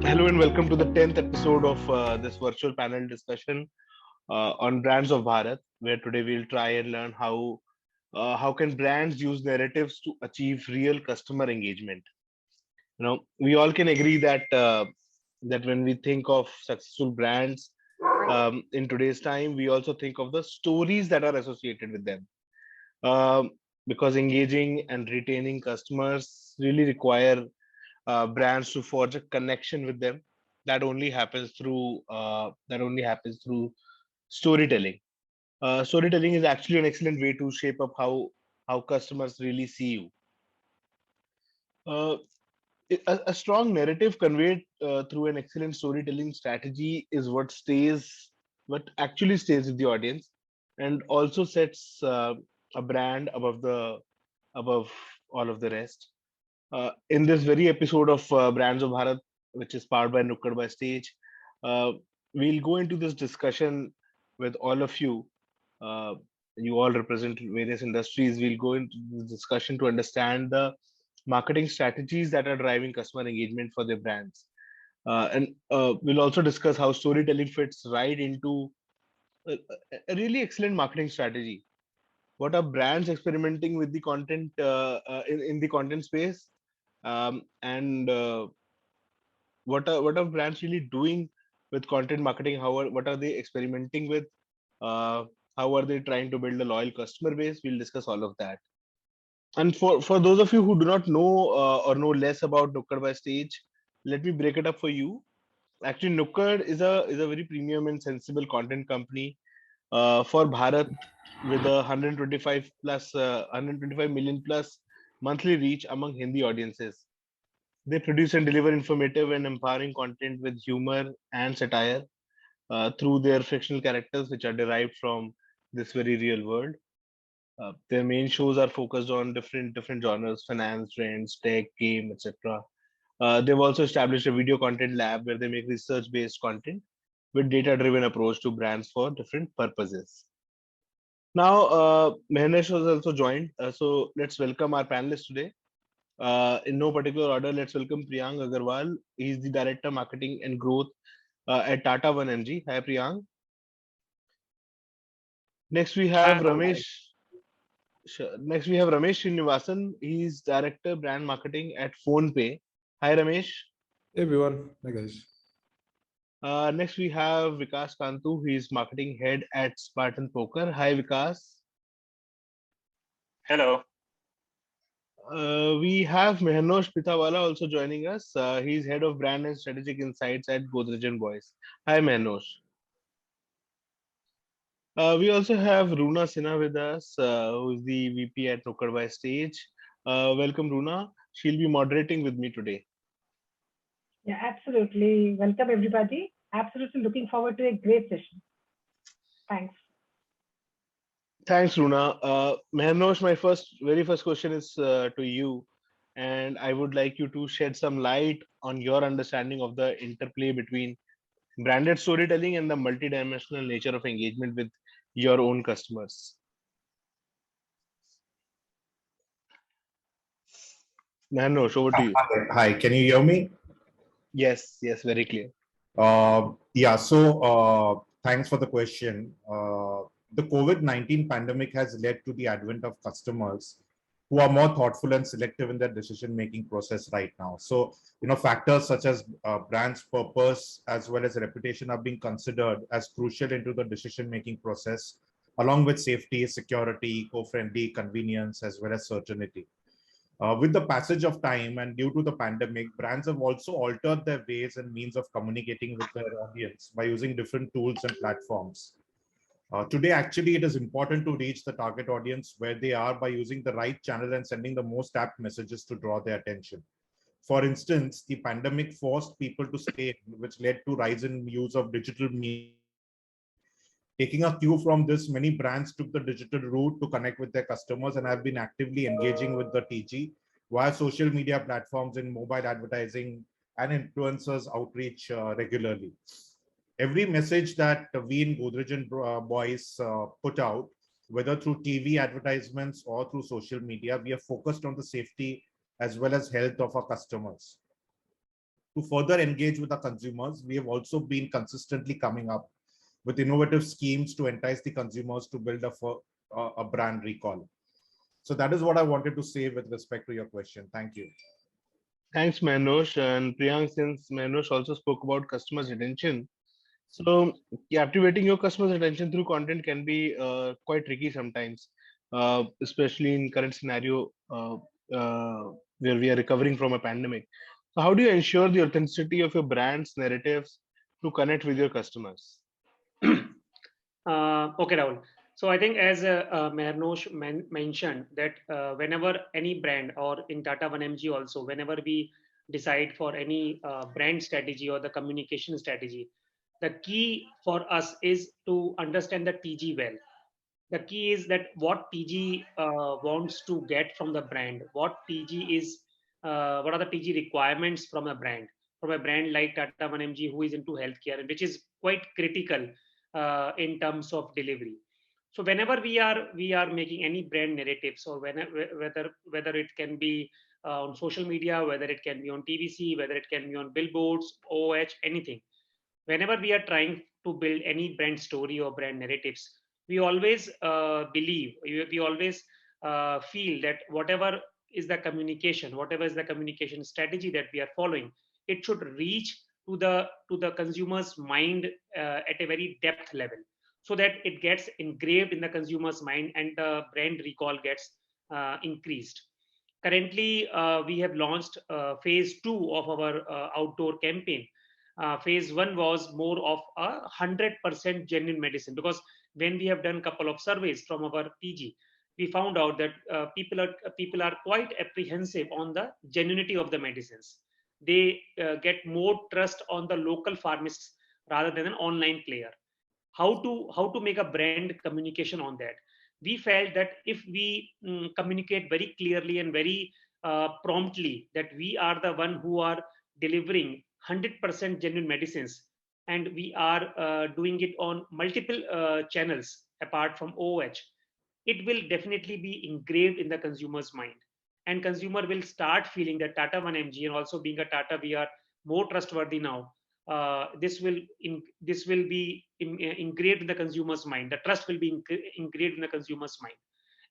Hello and welcome to the 10th episode of this virtual panel discussion on Brands of Bharat, where today we'll try and learn how can brands use narratives to achieve real customer engagement. We all can agree that when we think of successful brands in today's time, we also think of the stories that are associated with them. Um, because engaging and retaining customers really require brands to forge a connection with them. That only happens through storytelling. Storytelling is actually an excellent way to shape up how customers really see you. uh, a strong narrative conveyed through an excellent storytelling strategy is what actually stays with the audience, and also sets a brand above all of the rest. In this very episode of Brands of Bharat, which is powered by Nukkad by Stage, uh, we'll go into this discussion with all of you. Uh, you all represent various industries. We'll go into the discussion to understand the marketing strategies that are driving customer engagement for their brands. And we'll also discuss how storytelling fits right into a really excellent marketing strategy. What are brands experimenting with the content in the content space, and what are brands really doing with content marketing? What are they experimenting with? uh, how are they trying to build a loyal customer base? We'll discuss all of that. And for those of you who do not know or know less about Nukkad by Stage, let me break it up for you. Actually, Nukkad is a very premium and sensible content company for Bharat, with a 125 million plus monthly reach among Hindi audiences. They produce and deliver informative and empowering content with humor and satire through their fictional characters, which are derived from this very real world. Their main shows are focused on different genres: finance, trends, tech, game, etc. They've also established a video content lab where they make research-based content with data-driven approach to brands for different purposes. Now, Mehnesh has also joined. So let's welcome our panelists today. In no particular order, let's welcome Priyang Agarwal. He's the Director Marketing and Growth at Tata 1MG. Hi, Priyang. Next, we have Ramesh. Sure. Next, we have Ramesh Srinivasan. He's Director Brand Marketing at PhonePe. Hi, Ramesh. Hey everyone, hi guys. Next, we have Vikas Kantu. He's Marketing Head at Spartan Poker. Hi, Vikas. Hello. We have Mehnosh Pitawala also joining us. He's Head of Brand and Strategic Insights at Godrej and Boys. Hi, Mehnosh. We also have Runa Sinha with us, who's the VP at Nukkad by Stage. Welcome, Runa. She'll be moderating with me today. Yeah, absolutely. Welcome, everybody. Absolutely looking forward to a great session. Thanks. Thanks, Runa. Mehnosh, my very first question is to you, and I would like you to shed some light on your understanding of the interplay between branded storytelling and the multidimensional nature of engagement with your own customers. Mehnosh, over to you. Hi, can you hear me? Yes, yes, very clear. Thanks for the question. The COVID-19 pandemic has led to the advent of customers who are more thoughtful and selective in their decision-making process right now. So, factors such as brand's purpose as well as reputation are being considered as crucial into the decision-making process, along with safety, security, eco-friendly, convenience, as well as certainty. With the passage of time and due to the pandemic, brands have also altered their ways and means of communicating with their audience by using different tools and platforms. Today, actually, it is important to reach the target audience where they are by using the right channel and sending the most apt messages to draw their attention. For instance, the pandemic forced people to stay in, which led to rise in use of digital media. Taking a cue from this, many brands took the digital route to connect with their customers and have been actively engaging with the TG via social media platforms in mobile advertising and influencers outreach regularly. Every message that we in Godrej and Boys put out, whether through TV advertisements or through social media, we are focused on the safety as well as health of our customers. to further engage with our consumers, we have also been consistently coming up with innovative schemes to entice the consumers to build a brand recall. So that is what I wanted to say with respect to your question. Thank you. Thanks, Manoj. And Priyank, since Manoj also spoke about customers' retention, so captivating your customers' attention through content can be quite tricky sometimes, especially in current scenario where we are recovering from a pandemic. So, how do you ensure the authenticity of your brand's narratives to connect with your customers? Okay, Rahul. So I think as Mehrnosh mentioned that whenever any brand or in Tata 1mg also, whenever we decide for any brand strategy or the communication strategy, the key for us is to understand the TG well. The key is that what TG wants to get from the brand, what are the TG requirements from a brand like Tata 1mg who is into healthcare and which is quite critical in terms of delivery. So whenever we are making any brand narratives, or whether it can be on social media, whether it can be on TVC, whether it can be on billboards, OH, anything, whenever we are trying to build any brand story or brand narratives, we always we always feel that whatever is the communication strategy that we are following, it should reach to the consumer's mind at a very depth level, so that it gets engraved in the consumer's mind and the brand recall gets increased. Currently, we have launched phase 2 of our outdoor campaign. Phase 1 was more of 100% genuine medicine, because when we have done a couple of surveys from our TG, we found out that people are quite apprehensive on the genuinity of the medicines. They get more trust on the local pharmacists rather than an online player. How to make a brand communication on that? We felt that if we communicate very clearly and very promptly that we are the one who are delivering 100% genuine medicines, and we are doing it on multiple channels apart from OH, it will definitely be engraved in the consumer's mind, and consumer will start feeling that Tata 1mg, and also being a Tata, we are more trustworthy now. This will be engraved in the consumer's mind. The trust will be engraved in the consumer's mind,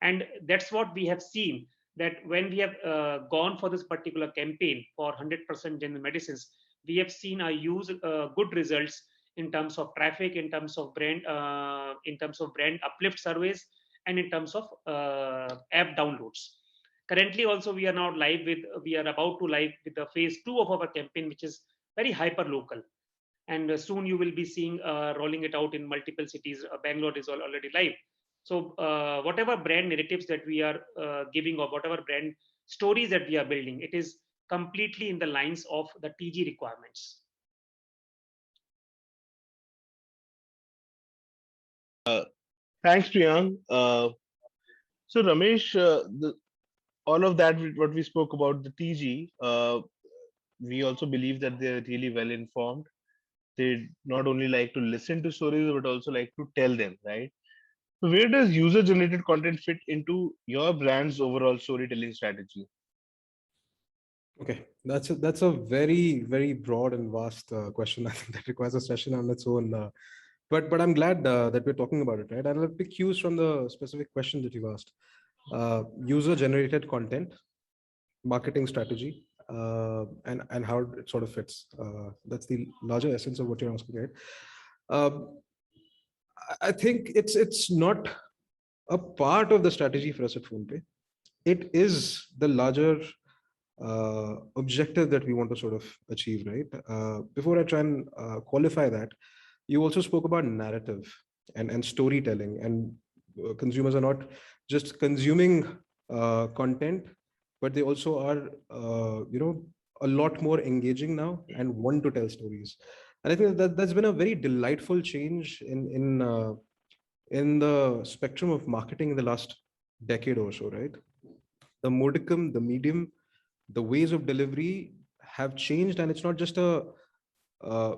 and that's what we have seen, that when we have gone for this particular campaign for 100% genuine medicines, we have seen a good results in terms of traffic, in terms of brand uplift surveys, and in terms of app downloads. Currently also we are about to live with the phase 2 of our campaign, which is very hyper local, and soon you will be seeing rolling it out in multiple cities. Bangalore is already live. So whatever brand narratives that we are giving, or whatever brand stories that we are building, it is completely in the lines of the TG requirements. Thanks, Priyank. So Ramesh, all of that what we spoke about the TG, we also believe that they're really well informed. They not only like to listen to stories but also like to tell them, right? So where does user generated content fit into your brand's overall storytelling strategy? Okay, that's a very very broad and vast question. I think that requires a session on its own. But I'm glad that we're talking about it, right? I'll pick cues from the specific question that you've asked. User generated content, marketing strategy, and how it sort of fits. That's the larger essence of what you're asking, right? I think it's not a part of the strategy for us at PhonePe. It is the larger objective that we want to sort of achieve, right? Before I try and qualify that, you also spoke about narrative and storytelling, and consumers are not just consuming content, but they also are a lot more engaging now and want to tell stories. And I think that's been a very delightful change in the spectrum of marketing in the last decade or so, right? The modicum, the medium, the ways of delivery have changed, and it's not just a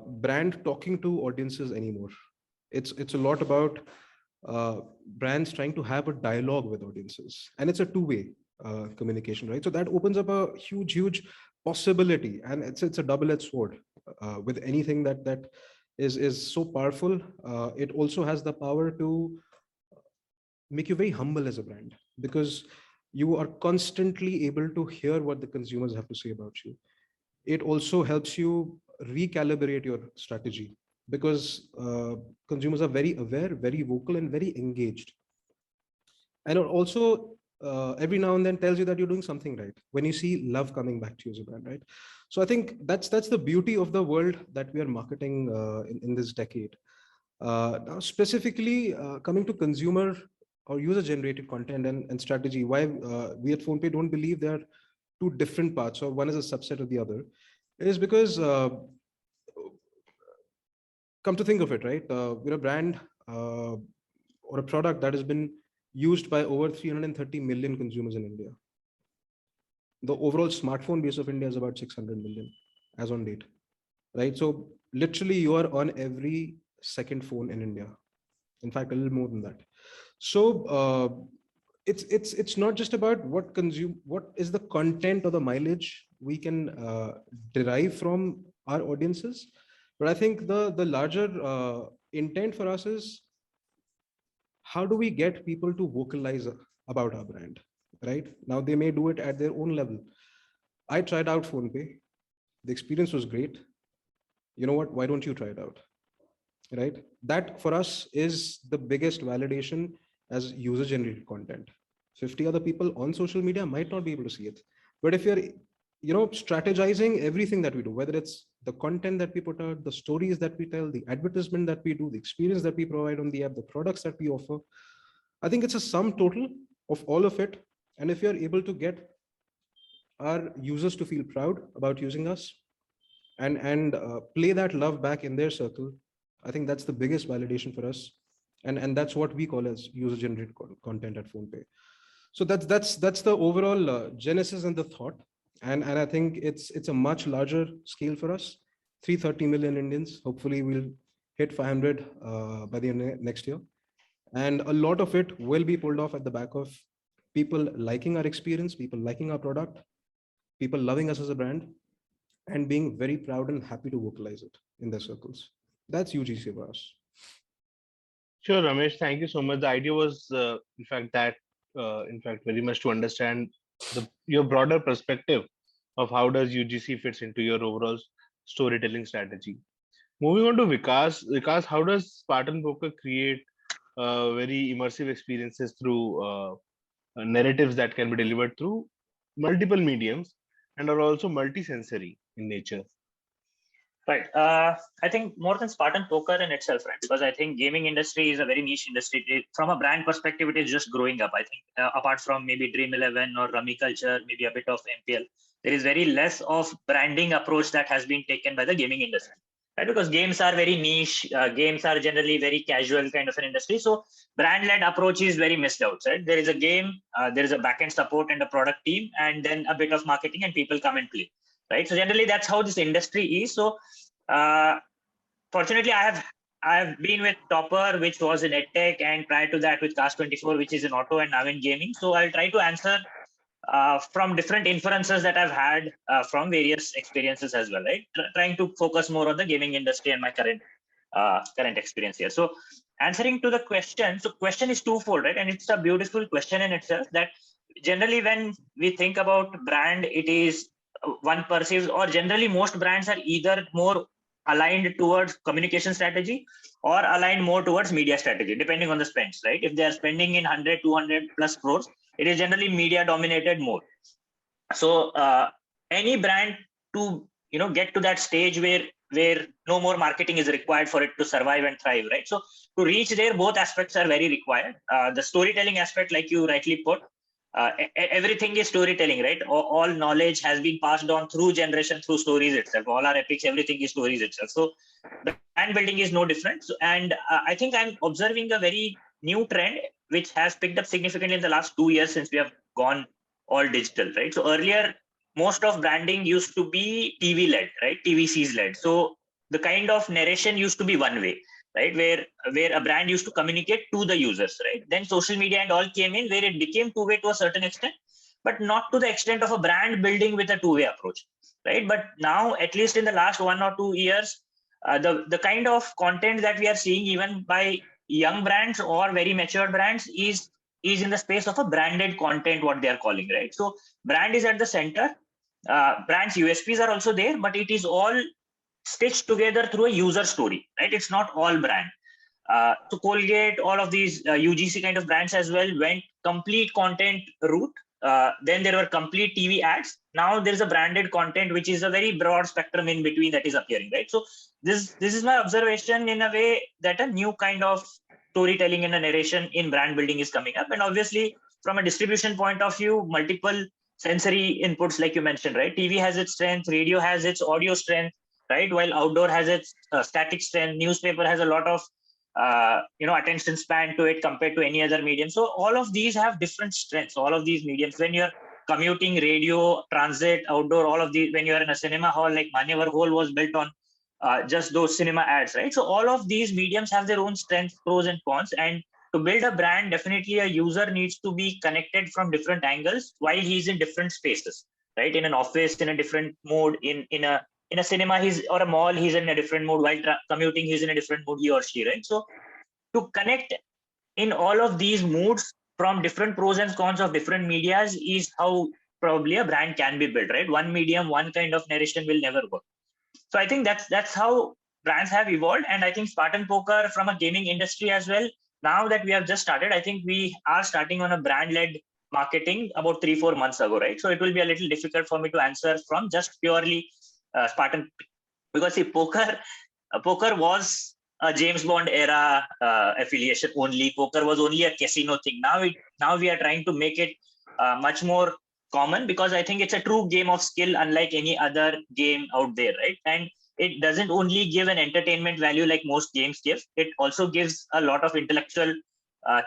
brand talking to audiences anymore. It's a lot about brands trying to have a dialogue with audiences, and it's a two-way communication, right? So that opens up a huge possibility, and it's a double-edged sword with anything that is so powerful. It also has the power to make you very humble as a brand, because you are constantly able to hear what the consumers have to say about you. It also helps you recalibrate your strategy, because consumers are very aware, very vocal, and very engaged. And it also every now and then tells you that you're doing something right when you see love coming back to you as a brand, right? So I think that's the beauty of the world that we are marketing in this decade. Now, specifically coming to consumer or user generated content and strategy, why we at PhonePe don't believe there are two different parts, or one is a subset of the other, is because come to think of it, right? We're a brand or a product that has been used by over 330 million consumers in India. The overall smartphone base of India is about 600 million as on date, right? So literally you are on every second phone in India. In fact, a little more than that. So it's not just about what is the content or the mileage we can derive from our audiences, but I think the larger intent for us is, how do we get people to vocalize about our brand? Right now, they may do it at their own level. I tried out PhonePe. The experience was great. You know what? Why don't you try it out? Right? That for us is the biggest validation as user generated content. 50 other people on social media might not be able to see it. But if you're strategizing everything that we do, whether it's the content that we put out, the stories that we tell, the advertisement that we do, the experience that we provide on the app, the products that we offer, I think it's a sum total of all of it. And if you're able to get our users to feel proud about using us and play that love back in their circle, I think that's the biggest validation for us. And that's what we call as user generated content at PhonePe. So that's the overall genesis and the thought. And I think it's a much larger scale for us. 330 million Indians. Hopefully we'll hit 500 by the end next year. And a lot of it will be pulled off at the back of people liking our experience, people liking our product, people loving us as a brand, and being very proud and happy to vocalize it in their circles. That's UGC for us. Sure, Ramesh. Thank you so much. The idea was, in fact, very much to understand your broader perspective of how does UGC fits into your overall storytelling strategy. Moving on to Vikas. Vikas, how does Spartan Poker create very immersive experiences through narratives that can be delivered through multiple mediums and are also multisensory in nature? Right. I think more than Spartan Poker in itself, right? Because I think gaming industry is a very niche industry. From a brand perspective, it is just growing up. I think apart from maybe Dream 11 or Rummy Culture, maybe a bit of MPL, there is very less of branding approach that has been taken by the gaming industry. Right? Because games are very niche. Games are generally very casual kind of an industry. So brand-led approach is very missed out. Right? There is a game, there is a backend support and a product team, and then a bit of marketing, and people come and play. Right. So generally, that's how this industry is. So fortunately, I have been with Topper, which was in EdTech, and prior to that with Cast24, which is in auto, and now in gaming. So I'll try to answer from different inferences that I've had from various experiences as well, right? Trying to focus more on the gaming industry and my current experience here. So answering to the question, so question is twofold, right? And it's a beautiful question in itself, that generally when we think about brand, it is one perceives, or generally most brands are either more aligned towards communication strategy or aligned more towards media strategy, depending on the spends, right? If they are spending in 100, 200 plus crores, it is generally media dominated more. So any brand to get to that stage where no more marketing is required for it to survive and thrive, right? So to reach there, both aspects are very required. The storytelling aspect, like you rightly put, everything is storytelling, right? All knowledge has been passed on through generation, through stories itself. All our epics, everything is stories itself. So brand building is no different. So, and I think I'm observing a very new trend which has picked up significantly in the last 2 years since we have gone all digital, right? So earlier, most of branding used to be TV led, right? TVCs led. So the kind of narration used to be one way, right? Where a brand used to communicate to the users, right? Then social media and all came in, where it became two-way to a certain extent. but not to the extent of a brand building with a two-way approach, right? But now, at least in the last 1 or 2 years, the kind of content that we are seeing even by young brands or very mature brands is in the space of a branded content, what they are calling, right? So brand is at the center. Brands USPs are also there, but it is all stitched together through a user story, right? It's not all brand. So Colgate, all of these UGC kind of brands as well went complete content route. Then there were complete TV ads. Now there is a branded content, which is a very broad spectrum in between that is appearing, right? So this is my observation in a way that a new kind of storytelling and a narration in brand building is coming up. And obviously, from a distribution point of view, multiple sensory inputs, like you mentioned, right? TV has its strength, radio has its audio strength, right? While outdoor has its static strength, newspaper has a lot of attention span to it compared to any other medium. So all of these have different strengths. All of these mediums, when you're commuting, radio, transit, outdoor, all of these, when you're in a cinema hall, like Manyavar Hall was built on just those cinema ads, right? So all of these mediums have their own strengths, pros and cons. And to build a brand, definitely a user needs to be connected from different angles while he's in different spaces, right? In an office, in a different mode, in a cinema, or a mall, he's in a different mood. While commuting, he's in a different mood, he or she, right? So to connect in all of these moods from different pros and cons of different medias is how probably a brand can be built, right? One medium, one kind of narration will never work. So I think that's how brands have evolved. And I think Spartan Poker, from a gaming industry as well, now that we have just started, I think we are starting on a brand-led marketing about 3-4 months ago, right? So it will be a little difficult for me to answer from just purely Spartan, because see, poker was a James Bond era affiliation only. Poker was only a casino thing. Now we are trying to make it much more common, because I think it's a true game of skill, unlike any other game out there, right? And it doesn't only give an entertainment value like most games give. It also gives a lot of intellectual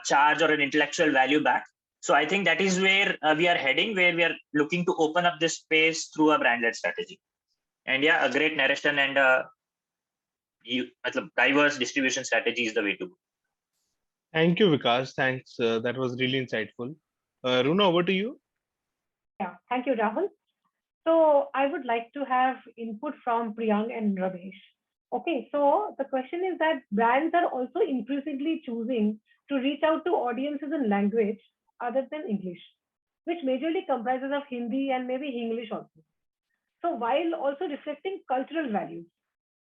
charge or an intellectual value back. So I think that is where we are heading, where we are looking to open up this space through a brand-led strategy. And yeah, a great narration and diverse distribution strategy is the way to go. Thank you, Vikas. Thanks. That was really insightful. Runa, over to you. Yeah, thank you, Rahul. So I would like to have input from Priyank and Ramesh. Okay, so the question is that brands are also increasingly choosing to reach out to audiences in language other than English, which majorly comprises of Hindi and maybe English also. So while also reflecting cultural values.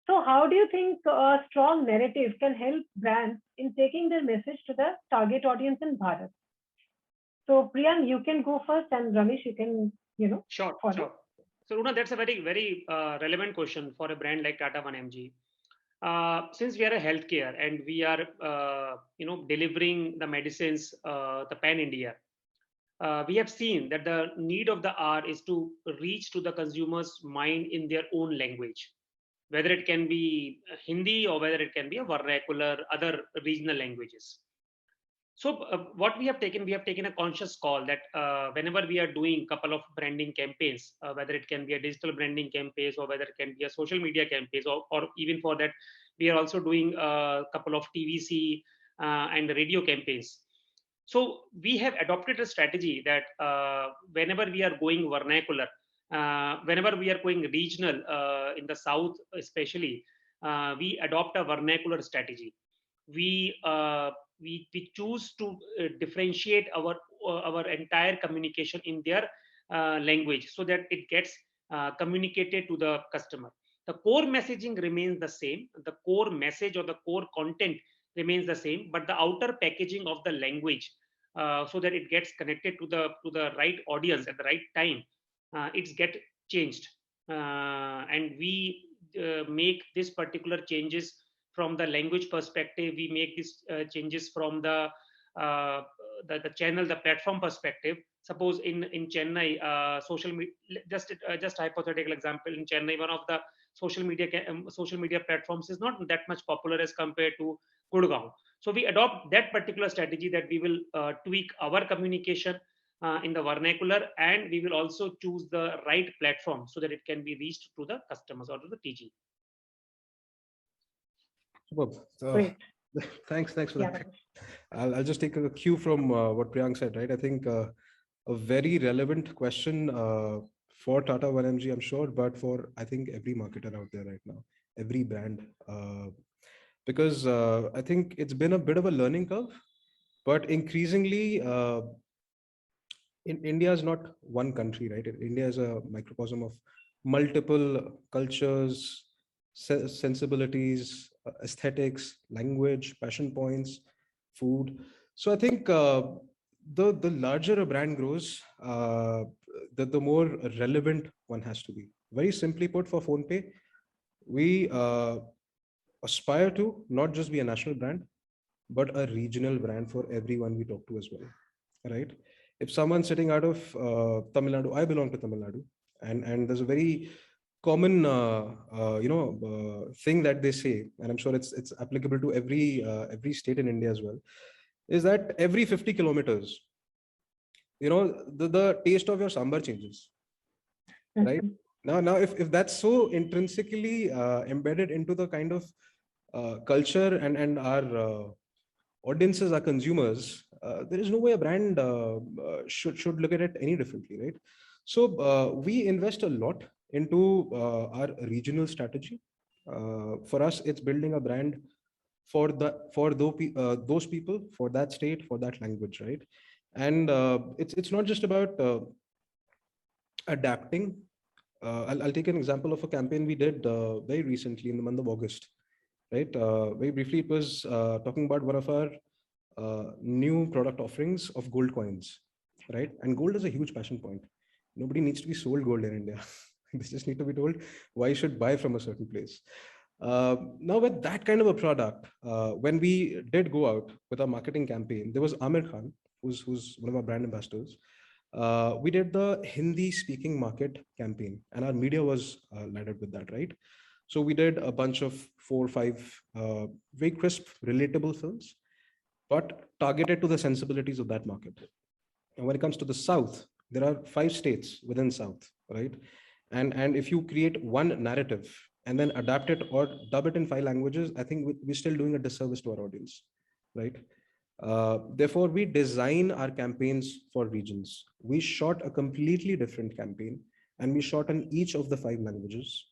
So how do you think a strong narrative can help brands in taking their message to the target audience in Bharat? So Priyank, you can go first, and Ramesh, you can, Sure. So Runa, that's a very, very relevant question for a brand like Tata 1mg. Since we are a healthcare and we are, delivering the medicines, the pan India, we have seen that the need of the hour is to reach to the consumer's mind in their own language, whether it can be Hindi or whether it can be a vernacular, other regional languages. So what we have taken a conscious call that whenever we are doing a couple of branding campaigns, whether it can be a digital branding campaigns or whether it can be a social media campaigns, or even for that, we are also doing a couple of TVC and radio campaigns. So we have adopted a strategy that whenever we are going vernacular, whenever we are going regional in the south especially, we adopt a vernacular strategy. We choose to differentiate our entire communication in their language so that it gets communicated to the customer. The core messaging remains the same. The core message or the core content remains the same, but the outer packaging of the language, so that it gets connected to the right audience at the right time, it's get changed, and we make this particular changes from the language perspective. We make these changes from the channel, the platform perspective. Suppose in Chennai, social media, just hypothetical example, in Chennai, one of the social media platforms is not that much popular as compared to Gurgaon. So we adopt that particular strategy, that we will tweak our communication in the vernacular, and we will also choose the right platform so that it can be reached to the customers or to the TG. Great. Thanks for that. I'll just take a cue from what Priyank said, right? I think a very relevant question for Tata 1mg, I'm sure, but for I think every marketer out there right now, every brand, because I think it's been a bit of a learning curve, but increasingly, in India is not one country, right? India is a microcosm of multiple cultures, sensibilities, aesthetics, language, passion points, food. So I think the larger a brand grows, the more relevant one has to be. Very simply put, for PhonePe, we aspire to not just be a national brand, but a regional brand for everyone we talk to as well, right? If someone's sitting out of Tamil Nadu, I belong to Tamil Nadu, and there's a very common thing that they say, and I'm sure it's applicable to every state in India as well, is that every 50 kilometers, the taste of your sambar changes, right? Now if that's so intrinsically embedded into the kind of culture and our audiences are consumers, there is no way a brand should look at it any differently, right? So we invest a lot into our regional strategy. For us, it's building a brand for those people, for that state, for that language, right? And it's not just about adapting. I'll take an example of a campaign we did very recently in the month of August, right? Very briefly, it was talking about one of our new product offerings of gold coins, right? And gold is a huge passion point. Nobody needs to be sold gold in India. They just need to be told why you should buy from a certain place. Now, with that kind of a product, when we did go out with our marketing campaign, there was Amir Khan, who's one of our brand ambassadors. We did the Hindi speaking market campaign, and our media was laddered with that, right? So we did a bunch of 4 or 5 very crisp, relatable films, but targeted to the sensibilities of that market. And when it comes to the South, there are 5 states within South, right? And if you create one narrative and then adapt it or dub it in 5 languages, I think we're still doing a disservice to our audience, right? Therefore, we design our campaigns for regions. We shot a completely different campaign, and we shot in each of the 5 languages.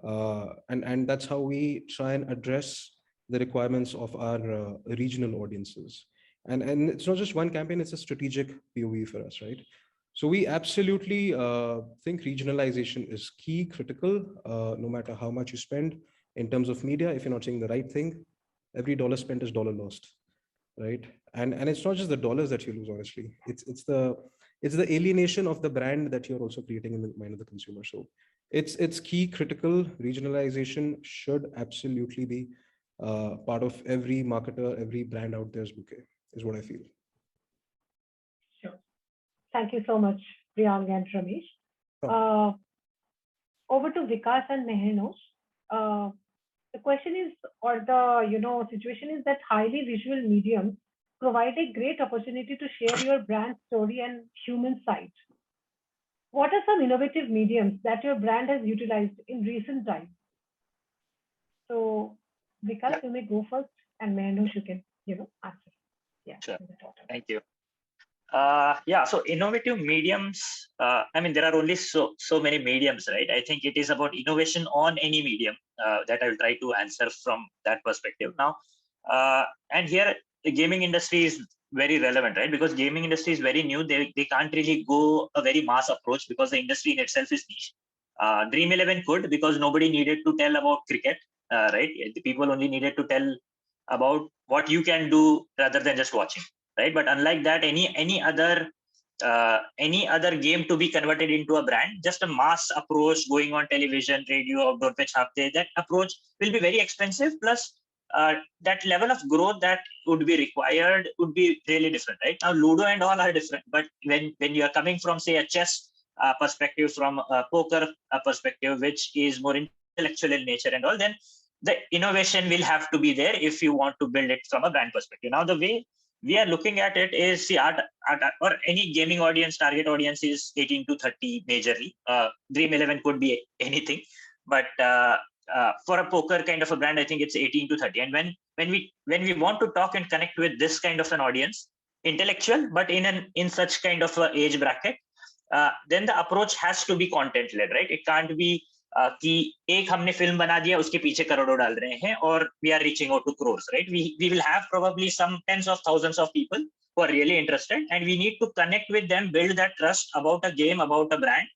And that's how we try and address the requirements of our regional audiences. And it's not just one campaign, it's a strategic POV for us, right? So we absolutely think regionalization is key, critical, no matter how much you spend in terms of media. If you're not saying the right thing, every dollar spent is dollar lost, right? And it's not just the dollars that you lose, honestly. It's the alienation of the brand that you're also creating in the mind of the consumer. So it's key, critical. Regionalization should absolutely be part of every marketer, every brand out there's bouquet, is what I feel. Sure. Thank you so much, Priyank and Ramesh. Over to Vikas and Mehenosh. The question is, or the situation is that highly visual mediums provide a great opportunity to share your brand story and human side. What are some innovative mediums that your brand has utilized in recent times? So, Vikas, you may go first, and Mehenosh, you can, answer. Yeah. Sure. Thank you. So innovative mediums, there are only so many mediums, right? I think it is about innovation on any medium that I will try to answer from that perspective now. And here the gaming industry is very relevant, right? Because gaming industry is very new. They can't really go a very mass approach because the industry in itself is niche. Dream11 could, because nobody needed to tell about cricket, right? The people only needed to tell about what you can do rather than just watching. Right, but unlike that, any other game to be converted into a brand, just a mass approach going on television, radio, outdoor pe chhapte, that approach will be very expensive. Plus, that level of growth that would be required would be really different. Right now, Ludo and all are different, but when you are coming from, say, a chess perspective, from a poker perspective, which is more intellectual in nature and all, then the innovation will have to be there if you want to build it from a brand perspective. Now, the way we are looking at it is, see, art or any gaming audience, target audience is 18 to 30 majorly. Dream11 could be anything, but for a poker kind of a brand, I think it's 18 to 30. And when we want to talk and connect with this kind of an audience, intellectual, but in such kind of a age bracket, then the approach has to be content led, right? It can't be कि एक हमने film बना दिया उसके पीछे करोड़ों डाल रहे हैं और we are reaching out to crores, right? We will have probably some tens of thousands of people who are really interested, and we need to connect with them, build that trust about a game, about a brand,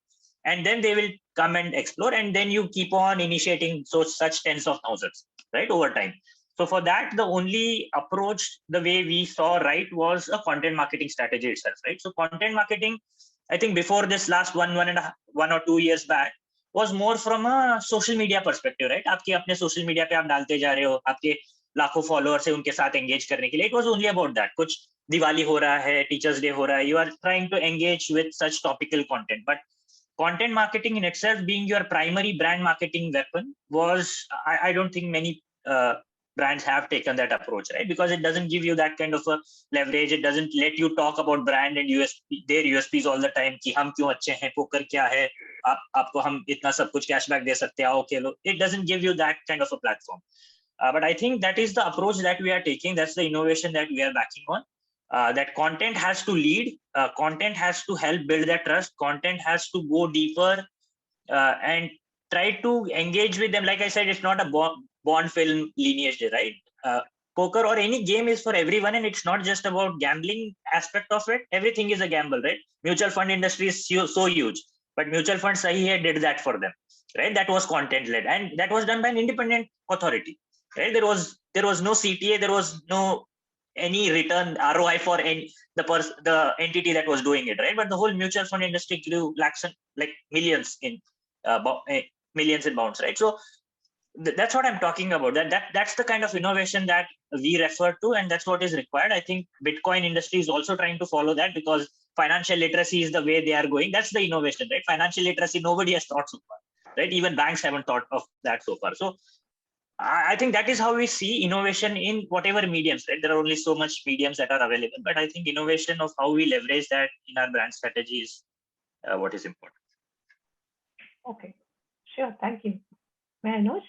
and then they will come and explore, and then you keep on initiating such tens of thousands, right, over time. So for that, the only approach, the way we saw, right, was a content marketing strategy itself, right? So content marketing, I think before this last 1 or 2 years back, was more from a social media perspective, right? आपके अपने social media पे आप डालते जा रहे हो, आपके लाखों followers है उनके साथ engage करने के लिए. It was only about that. कुछ दिवाली हो रहा है, Teachers Day हो रहा है, you are trying to engage with such topical content. But content marketing in itself being your primary brand marketing weapon was, I don't think many brands have taken that approach, right? Because it doesn't give you that kind of a leverage. It doesn't let you talk about brand and USP, their USPs all the time कि हम क्यों अच्छे हैं, poker क्या है, आपको हम इतना सब कुछ कैशबैक दे सकते हैं, आओ खेलो. It doesn't give you that kind of a platform. But I think that is the approach that we are taking. That's the innovation that we are backing on. That content has to lead, content has to help build that trust, content has to go deeper and try to engage with them. Like I said, it's not a Bond film lineage, right? Poker or any game is for everyone, and it's not just about gambling aspect of it. Everything is a gamble, right? Mutual fund industry is so huge, but mutual fund Sahi Hai did that for them, right? That was content led, and that was done by an independent authority, right? There was no CTA, there was no any return ROI for the entity that was doing it, right? But the whole mutual fund industry grew lakhs and like millions in bounds, right? So that's what I'm talking about. That's the kind of innovation that we refer to, and that's what is required. I think Bitcoin industry is also trying to follow that, because financial literacy is the way they are going. That's the innovation, right? Financial literacy, nobody has thought so far, right? Even banks haven't thought of that so far. So I think that is how we see innovation in whatever mediums, right? There are only so much mediums that are available, but I think innovation of how we leverage that in our brand strategy is what is important. Okay, sure, thank you. Manoj?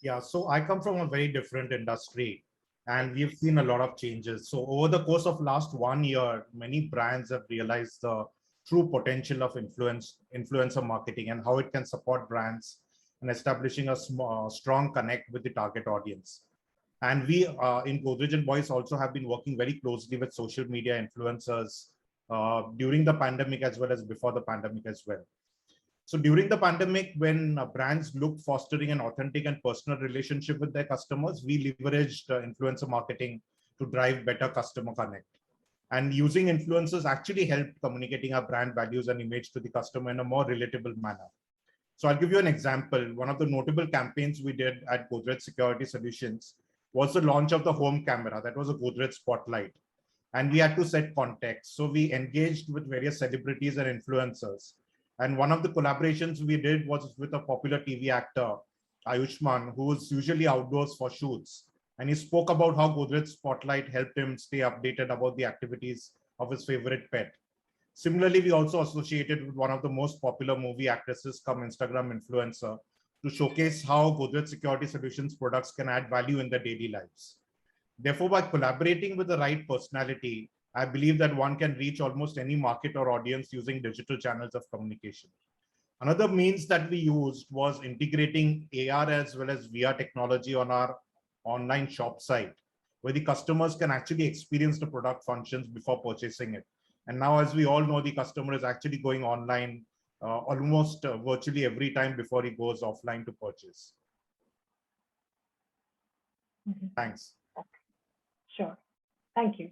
Yeah, so I come from a very different industry, and we've seen a lot of changes. So over the course of last 1 year, many brands have realized the true potential of influencer marketing and how it can support brands in establishing a strong connect with the target audience. And we in Godrej and Boyce also have been working very closely with social media influencers during the pandemic as well as before the pandemic as well. So during the pandemic, when brands looked fostering an authentic and personal relationship with their customers, we leveraged influencer marketing to drive better customer connect. And using influencers actually helped communicating our brand values and image to the customer in a more relatable manner. So I'll give you an example. One of the notable campaigns we did at Godrej Security Solutions was the launch of the home camera. That was a Godrej Spotlight. And we had to set context. So we engaged with various celebrities and influencers. And one of the collaborations we did was with a popular TV actor, Ayushman, who is usually outdoors for shoots. And he spoke about how Godrej Spotlight helped him stay updated about the activities of his favorite pet. Similarly, we also associated with one of the most popular movie actresses come Instagram influencer to showcase how Godrej Security Solutions products can add value in their daily lives. Therefore, by collaborating with the right personality, I believe that one can reach almost any market or audience using digital channels of communication. Another means that we used was integrating AR as well as VR technology on our online shop site, where the customers can actually experience the product functions before purchasing it. And now, as we all know, the customer is actually going online almost virtually every time before he goes offline to purchase. Thanks. Sure, thank you.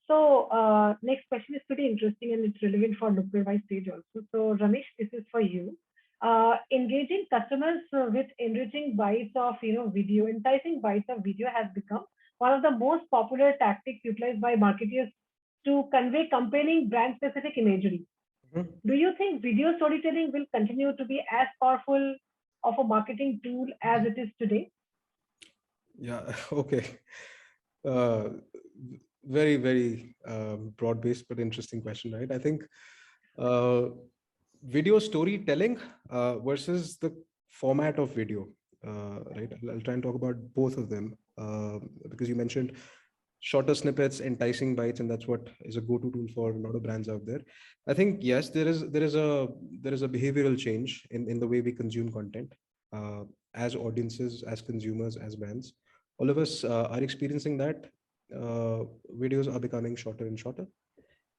So next question is pretty interesting and it's relevant for Nukkad stage also. So Ramesh, this is for you. Engaging customers with enriching bites of video, enticing bites of video has become one of the most popular tactics utilized by marketers to convey compelling brand-specific imagery. Mm-hmm. Do you think video storytelling will continue to be as powerful of a marketing tool as it is today? Yeah, okay. Very, very broad-based but interesting question, right? I think video storytelling versus the format of video, right? I'll try and talk about both of them because you mentioned shorter snippets, enticing bites, and that's what is a go-to tool for a lot of brands out there. I think yes, there is a behavioral change in the way we consume content, as audiences, as consumers, as brands. All of us are experiencing that. Videos are becoming shorter and shorter.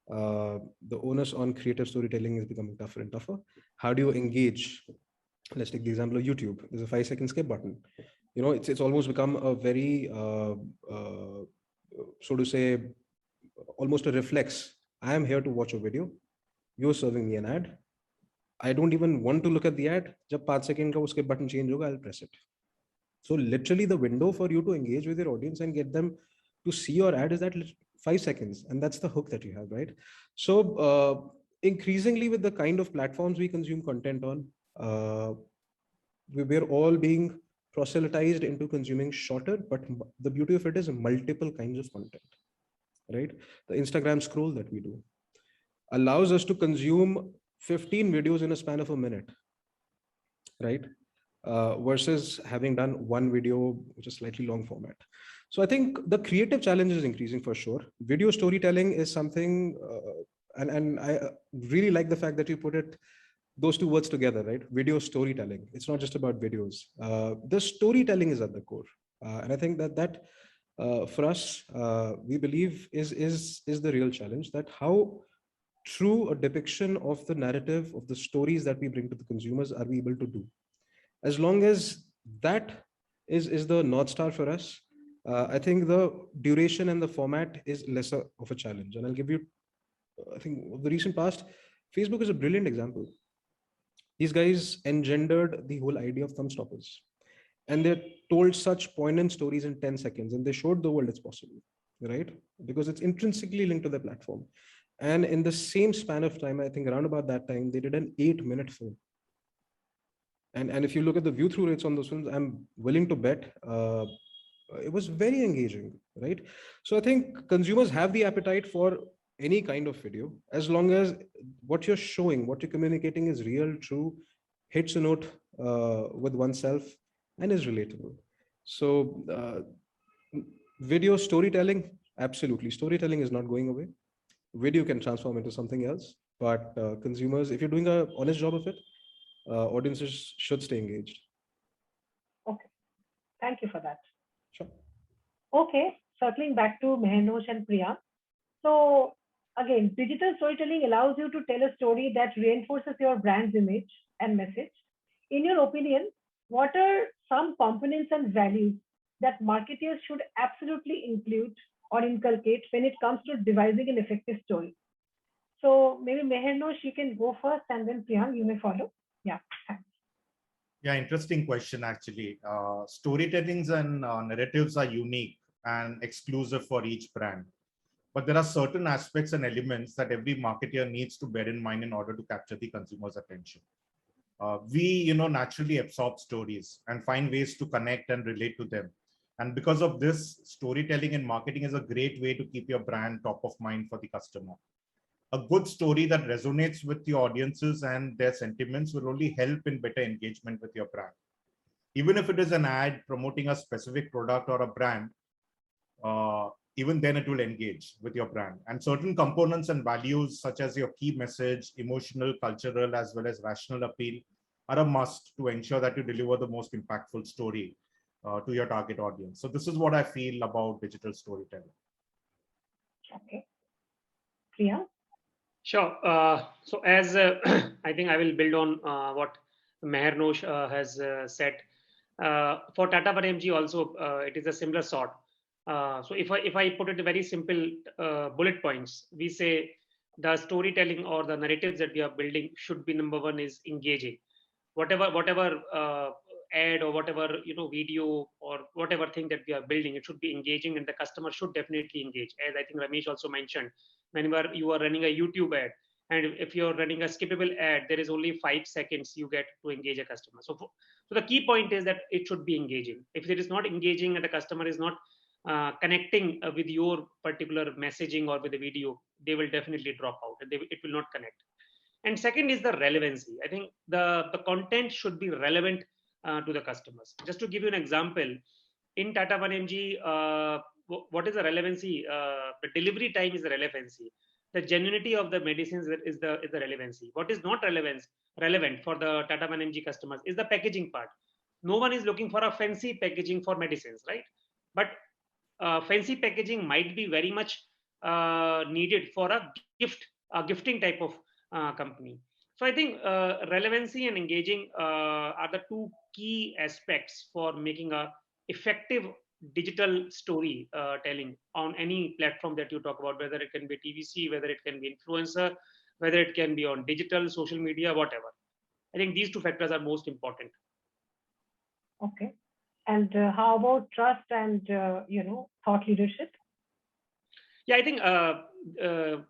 The onus on creative storytelling is becoming tougher and tougher. How do you engage? Let's take the example of YouTube. There's a 5 second skip button. It's almost become a very so to say, almost a reflex. I am here to watch a video. You're serving me an ad. I don't even want to look at the ad. जब 5 second का वो skip button change होगा, I'll press it. So literally the window for you to engage with your audience and get them to see your ad is that 5 seconds, and that's the hook that you have, right? So increasingly with the kind of platforms we consume content on, we're all being proselytized into consuming shorter, but the beauty of it is multiple kinds of content, right? The Instagram scroll that we do allows us to consume 15 videos in a span of a minute, right? Versus having done one video, which is slightly long format. So I think the creative challenge is increasing for sure. Video storytelling is something, and I really like the fact that you put it, those two words together, right? Video storytelling. It's not just about videos. The storytelling is at the core, and I think that for us, we believe is the real challenge. That how true a depiction of the narrative of the stories that we bring to the consumers are we able to do? As long as that is the North Star for us, I think the duration and the format is lesser of a challenge. And I'll give you, I think, of the recent past, Facebook is a brilliant example. These guys engendered the whole idea of thumb stoppers. And they told such poignant stories in 10 seconds, and they showed the world it's possible, right? Because it's intrinsically linked to the platform. And in the same span of time, I think around about that time, they did an 8-minute film. And if you look at the view through rates on those films, I'm willing to bet it was very engaging, right? So I think consumers have the appetite for any kind of video, as long as what you're showing, what you're communicating is real, true, hits a note with oneself, and is relatable. So video storytelling, absolutely. Storytelling is not going away. Video can transform into something else, but consumers, if you're doing an honest job of it, audiences should stay engaged. Okay, thank you for that. Sure. Okay, circling back to Mehnosh and Priya. So again, digital storytelling allows you to tell a story that reinforces your brand's image and message. In your opinion, what are some components and values that marketers should absolutely include or inculcate when it comes to devising an effective story? So maybe Mehnosh, you can go first, and then Priya, you may follow. Yeah, thanks. Yeah, interesting question actually. Storytellings and narratives are unique and exclusive for each brand. But there are certain aspects and elements that every marketer needs to bear in mind in order to capture the consumer's attention. We, naturally absorb stories and find ways to connect and relate to them. And because of this, storytelling and marketing is a great way to keep your brand top of mind for the customer. A good story that resonates with your audiences and their sentiments will only help in better engagement with your brand. Even if it is an ad promoting a specific product or a brand, even then it will engage with your brand. And certain components and values, such as your key message, emotional, cultural, as well as rational appeal, are a must to ensure that you deliver the most impactful story to your target audience. So this is what I feel about digital storytelling. Okay. Priya? Sure. So as I think I will build on what Mehernosh has said. For Tata 1mg also, it is a similar sort. So if I put it very simple bullet points, we say the storytelling or the narratives that we are building should be, number one, is engaging. Whatever ad or whatever video or whatever thing that we are building, it should be engaging, and the customer should definitely engage. As I think Ramesh also mentioned, whenever you are running a YouTube ad, and if you're running a skippable ad, there is only 5 seconds you get to engage a customer. So the key point is that it should be engaging. If it is not engaging and the customer is not connecting with your particular messaging or with the video, they will definitely drop out and it will not connect. And second is the relevancy. I think the content should be relevant to the customers. Just to give you an example, in Tata 1mg, what is the relevancy? The delivery time is the relevancy. The genuinity of the medicines is the relevancy. What is not relevant for the Tata 1mg customers is the packaging part. No one is looking for a fancy packaging for medicines, right? But fancy packaging might be very much needed for a gifting type of company. So I think relevancy and engaging are the two key aspects for making a effective digital story telling on any platform that you talk about, whether it can be TVC, whether it can be influencer, whether it can be on digital, social media, whatever. I think these two factors are most important. Okay. And how about trust and thought leadership? Yeah, I think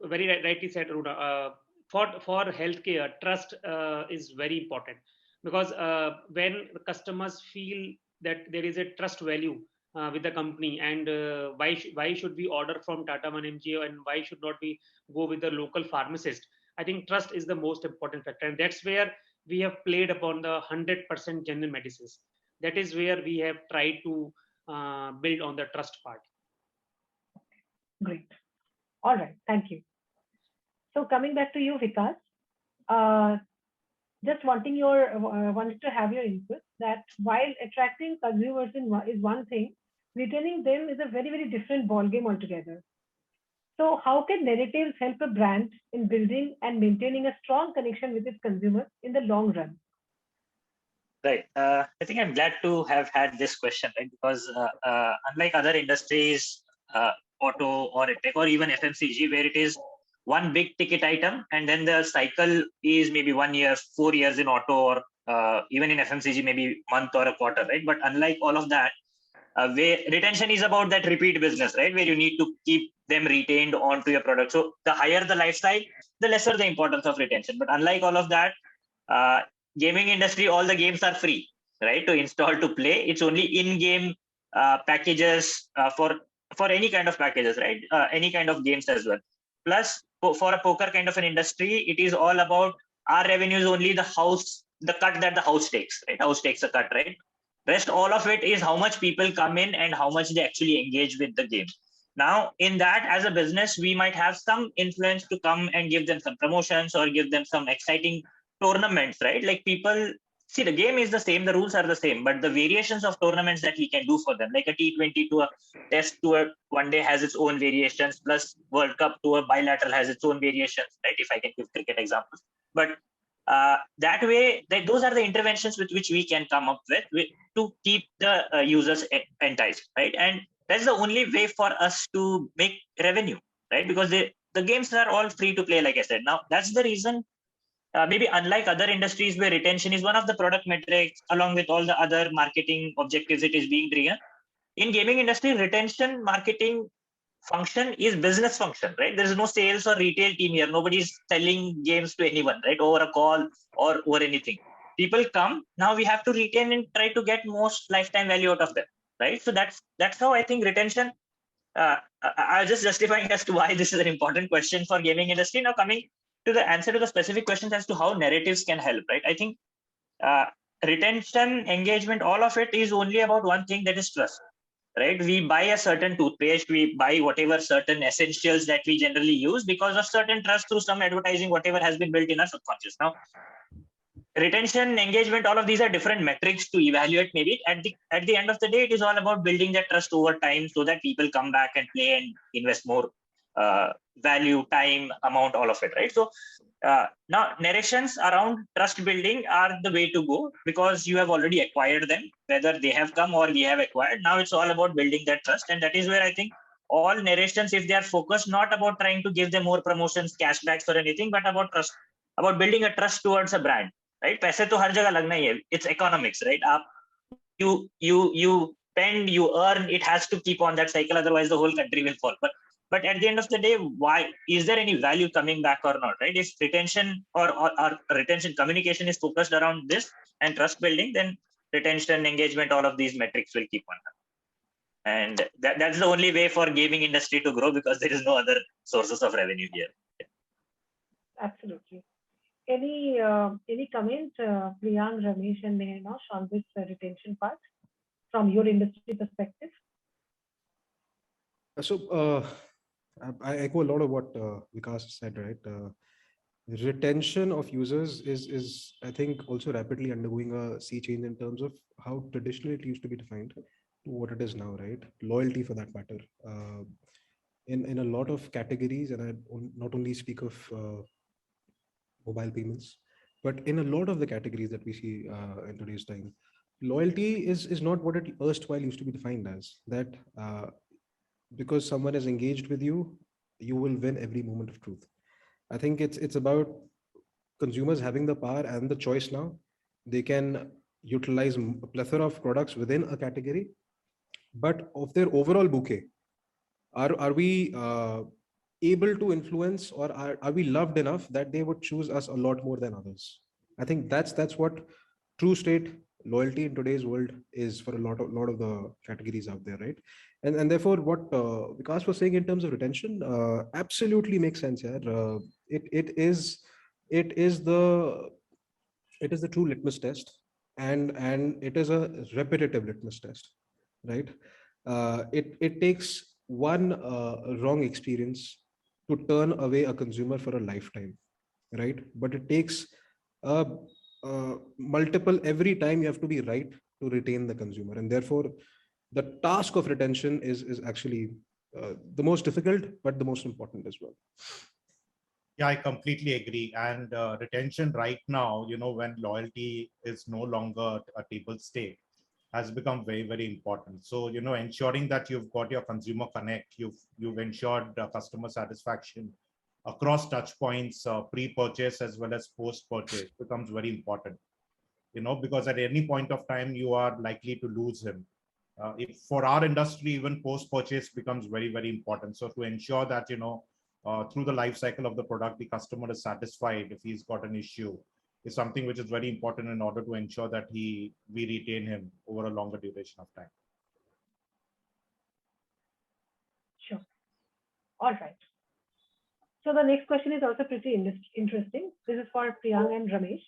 very rightly said, Runa. For healthcare, trust is very important, because when the customers feel that there is a trust value with the company, and why should we order from Tata 1mg, and why should not we go with the local pharmacist? I think trust is the most important factor, and that's where we have played upon the 100% genuine medicines. That is where we have tried to build on the trust part. Great. All right. Thank you. So coming back to you, Vikas, uh, just wanted to have your input that while attracting consumers is one thing, retaining them is a very, very different ballgame altogether. So how can narratives help a brand in building and maintaining a strong connection with its consumers in the long run? Right. I think I'm glad to have had this question, right? Because unlike other industries, auto or tech or even FMCG, where it is one big ticket item, and then the cycle is maybe 1 year, 4 years in auto, or even in FMCG, maybe month or a quarter, right? But unlike all of that, where retention is about that repeat business, right? Where you need to keep them retained onto your product. So the higher the lifestyle, the lesser the importance of retention. But unlike all of that, uh, gaming industry, all the games are free, right? To install, to play. It's only in-game packages for any kind of packages, right? Any kind of games as well. Plus, for a poker kind of an industry, it is all about our revenue is only the cut that the house takes, right? House takes a cut, right? Rest all of it is how much people come in and how much they actually engage with the game. Now, in that, as a business, we might have some influence to come and give them some promotions or give them some exciting tournaments, right? Like people see the game is the same, the rules are the same, but the variations of tournaments that we can do for them, like a T20 to a test to a one day has its own variations, plus World Cup to a bilateral has its own variations, right? If I can give cricket examples. But that way, those are the interventions with which we can come up with to keep the users enticed, right? And that's the only way for us to make revenue, right? Because the games are all free to play, like I said. Now, that's the reason, maybe unlike other industries where retention is one of the product metrics, along with all the other marketing objectives it is being driven. In gaming industry, retention marketing function is business function, right? There is no sales or retail team here. Nobody's selling games to anyone, right? Over a call or over anything. People come, now we have to retain and try to get most lifetime value out of them, right? So that's how I think retention, I was just justifying as to why this is an important question for gaming industry. Now coming to the answer to the specific questions as to how narratives can help, right? I think retention, engagement, all of it is only about one thing, that is trust, right? We buy a certain toothpaste, we buy whatever certain essentials that we generally use because of certain trust through some advertising, whatever has been built in our subconscious. Now, retention, engagement, all of these are different metrics to evaluate. Maybe at the end of the day, it is all about building that trust over time so that people come back and play and invest more value, time, amount, all of it, right? So now narrations around trust building are the way to go because you have already acquired them, whether they have come or we have acquired. Now it's all about building that trust, and that is where I think all narrations, if they are focused not about trying to give them more promotions, cashbacks, or anything, but about trust, about building a trust towards a brand, right? पैसे तो हर जगह लगना ही है. It's economics, right? You spend, you earn. It has to keep on that cycle, otherwise the whole country will fall. But at the end of the day, why is there any value coming back or not, right? If retention or retention communication is focused around this and trust building, then retention, engagement, all of these metrics will keep on coming. And that's the only way for gaming industry to grow because there is no other sources of revenue here. Absolutely. Any comment, Priyank, Ramesh, and Mehenosh on this retention part from your industry perspective? I echo a lot of what Vikas said, right? Retention of users is I think also rapidly undergoing a sea change in terms of how traditionally it used to be defined to what it is now, right? Loyalty for that matter. In a lot of categories, and not only speak of mobile payments, but in a lot of the categories that we see in today's time, loyalty is not what it erstwhile used to be defined as. That because someone is engaged with you, you will win every moment of truth. I think it's about consumers having the power and the choice now. They can utilize a plethora of products within a category, but of their overall bouquet, are we able to influence, or are we loved enough that they would choose us a lot more than others? I think that's what true state loyalty in today's world is for a lot of the categories out there, right? And therefore what Vikas was saying in terms of retention absolutely makes sense here. It is the true litmus test, and it is a repetitive litmus test, right? It takes one wrong experience to turn away a consumer for a lifetime, right? But it takes uh, multiple every time you have to be right to retain the consumer, and therefore the task of retention is actually the most difficult but the most important as well. Yeah, I completely agree. And retention right now, when loyalty is no longer a table stake, has become very, very important. So, ensuring that you've got your consumer connect, you've ensured customer satisfaction across touch points, pre-purchase as well as post-purchase becomes very important. Because at any point of time, you are likely to lose him. If for our industry, even post-purchase becomes very, very important. So to ensure that, through the life cycle of the product, the customer is satisfied if he's got an issue, is something which is very important in order to ensure that we retain him over a longer duration of time. Sure. All right. So the next question is also pretty interesting. This is for Priyang and Ramesh.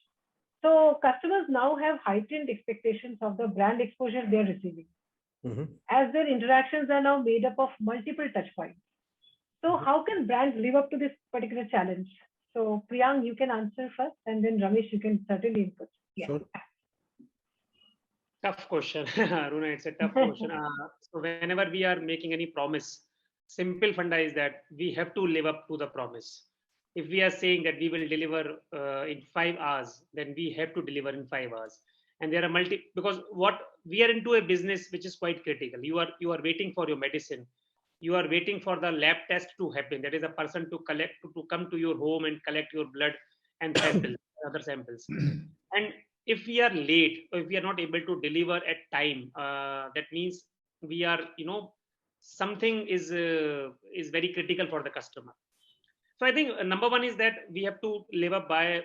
So customers now have heightened expectations of the brand exposure they're receiving, as their interactions are now made up of multiple touch points. So how can brands live up to this particular challenge? So Priyang, you can answer first, and then Ramesh, you can certainly input. Yeah. Sure. Tough question, Aruna. It's a tough question. So whenever we are making any promise, simple funda is that we have to live up to the promise. If we are saying that we will deliver in 5 hours, then we have to deliver in 5 hours. And there are because what we are into a business which is quite critical. You are waiting for your medicine. You are waiting for the lab test to happen. That is a person to come to your home and collect your blood and other samples. And if we are late, or if we are not able to deliver at time, that means we are, something is very critical for the customer. So I think number one is that we have to live up by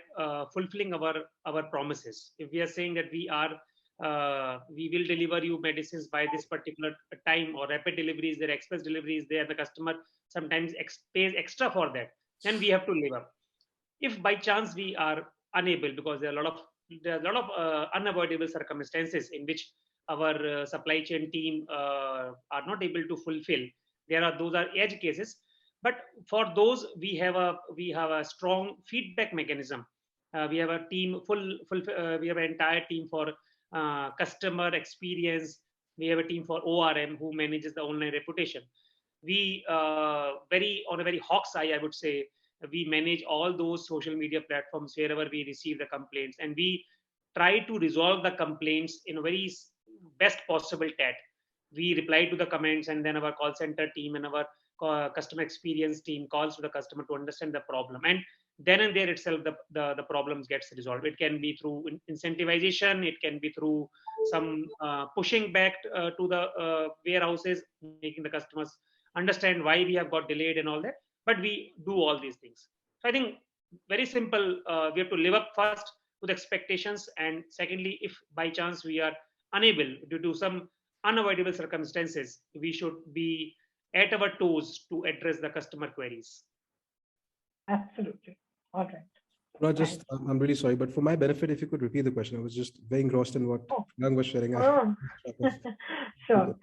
fulfilling our promises. If we are saying that we will deliver you medicines by this particular time, or rapid delivery is there, express delivery is there, the customer sometimes pays extra for that, then we have to live up. If by chance we are unable, because there are a lot of unavoidable circumstances in which our supply chain team are not able to fulfill, those are edge cases. But for those, we have a strong feedback mechanism. We have a team we have an entire team for customer experience. We have a team for ORM who manages the online reputation. We on a very hawk's eye, I would say, we manage all those social media platforms wherever we receive the complaints, and we try to resolve the complaints in a very best possible tat. We reply to the comments, and then our call center team and our customer experience team calls to the customer to understand the problem, and then and there itself the problems gets resolved. It can be through incentivization, it can be through some pushing back to the warehouses, making the customers understand why we have got delayed and all that. But we do all these things. So I think very simple, we have to live up first to the expectations, and secondly, if by chance we are unable due to some unavoidable circumstances, we should be at our toes to address the customer queries. Absolutely. All right. No, I'm really sorry, but for my benefit, if you could repeat the question, I was just very engrossed in what Young was sharing. Sure.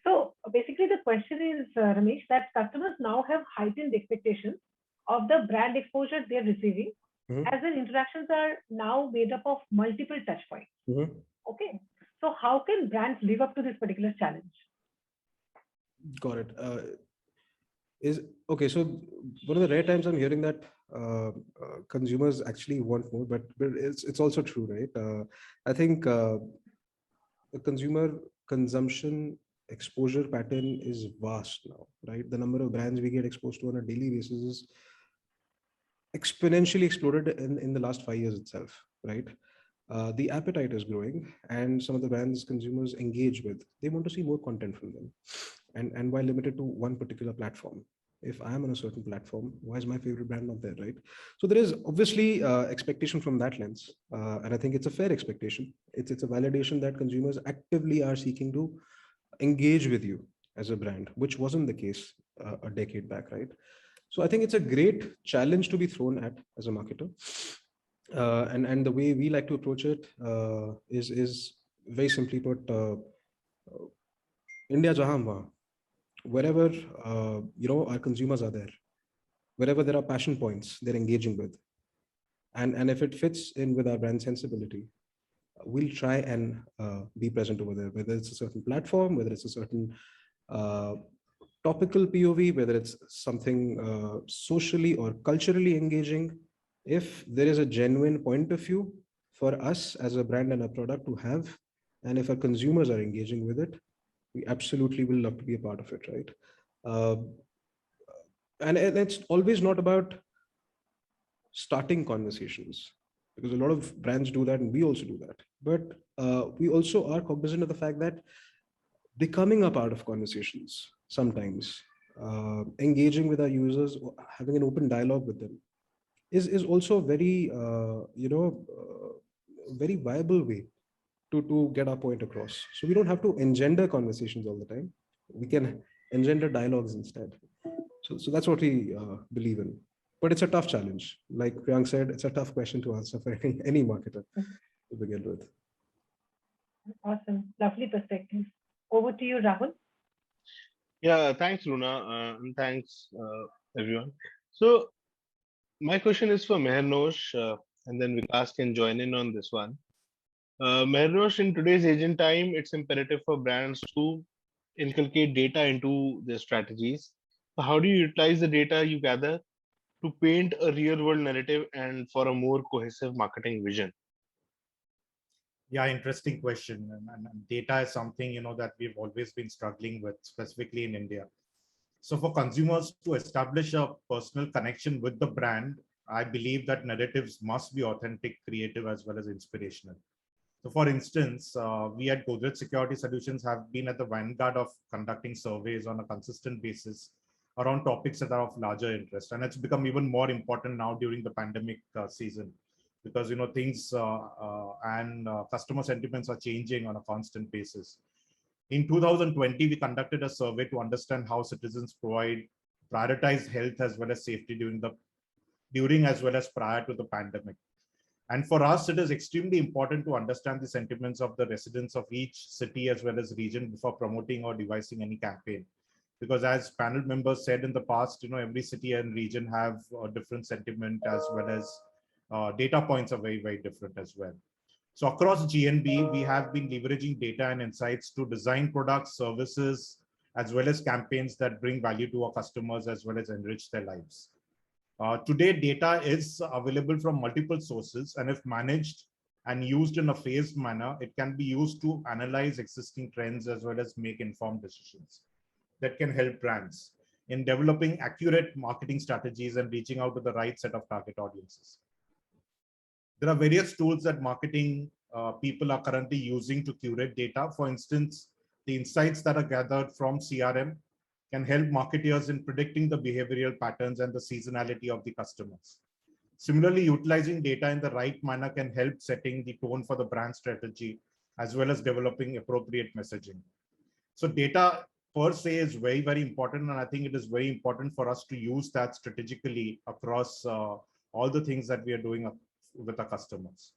So basically the question is, Ramesh, that customers now have heightened expectations of the brand exposure they're receiving, Mhm, as in interactions are now made up of multiple touch points. mhm. Okay. So how can brands live up to this particular challenge? Got it. Is okay. So one of the rare times I'm hearing that consumers actually want more, but it's also true, right? I think the consumer consumption exposure pattern is vast now, right? The number of brands we get exposed to on a daily basis is exponentially exploded in the last 5 years itself, right? The appetite is growing, and some of the brands consumers engage with, they want to see more content from them. And why limited to one particular platform? If I am on a certain platform, why is my favorite brand not there, right? So there is obviously expectation from that lens, and I think it's a fair expectation. It's a validation that consumers actively are seeking to engage with you as a brand, which wasn't the case a decade back, right? So I think it's a great challenge to be thrown at as a marketer. And the way we like to approach it is very simply put, India jahan wahan, wherever our consumers are there, wherever there are passion points they're engaging with, and if it fits in with our brand sensibility, we'll try and be present over there, whether it's a certain platform, whether it's a certain uh, topical POV, whether it's something socially or culturally engaging. If there is a genuine point of view for us as a brand and a product to have, and if our consumers are engaging with it, we absolutely will love to be a part of it, right? Uh, and it's always not about starting conversations, because a lot of brands do that and we also do that, but we also are cognizant of the fact that becoming a part of conversations sometimes, engaging with our users, having an open dialogue with them is also a very very viable way to get our point across. So we don't have to engender conversations all the time, we can engender dialogues instead. So that's what we believe in. But it's a tough challenge. Like Priyank said, it's a tough question to answer for any marketer to begin with. Awesome. Lovely perspective. Over to you, Rahul. Yeah, thanks, Luna, and thanks, everyone. So my question is for Mehernosh, and then Vikas can join in on this one. Mehernosh, in today's agent time, it's imperative for brands to inculcate data into their strategies. So how do you utilize the data you gather to paint a real-world narrative and for a more cohesive marketing vision? Yeah, interesting question. And data is something, that we've always been struggling with, specifically in India. So for consumers to establish a personal connection with the brand, I believe that narratives must be authentic, creative, as well as inspirational. So for instance, we at Godrej Security Solutions have been at the vanguard of conducting surveys on a consistent basis around topics that are of larger interest. And it's become even more important now during the pandemic season, because things and customer sentiments are changing on a constant basis. In 2020, we conducted a survey to understand how citizens prioritize health as well as safety during as well as prior to the pandemic. And for us, it is extremely important to understand the sentiments of the residents of each city as well as region before promoting or devising any campaign. Because as panel members said in the past, every city and region have a different sentiment, as well as data points are very, very different as well. So across GNB, we have been leveraging data and insights to design products, services, as well as campaigns that bring value to our customers as well as enrich their lives. Today, data is available from multiple sources, and if managed and used in a phased manner, it can be used to analyze existing trends as well as make informed decisions that can help brands in developing accurate marketing strategies and reaching out to the right set of target audiences. There are various tools that marketing people are currently using to curate data. For instance, the insights that are gathered from CRM can help marketers in predicting the behavioral patterns and the seasonality of the customers. Similarly, utilizing data in the right manner can help setting the tone for the brand strategy as well as developing appropriate messaging. So data per se is very, very important. And I think it is very important for us to use that strategically across all the things that we are doing with our customers.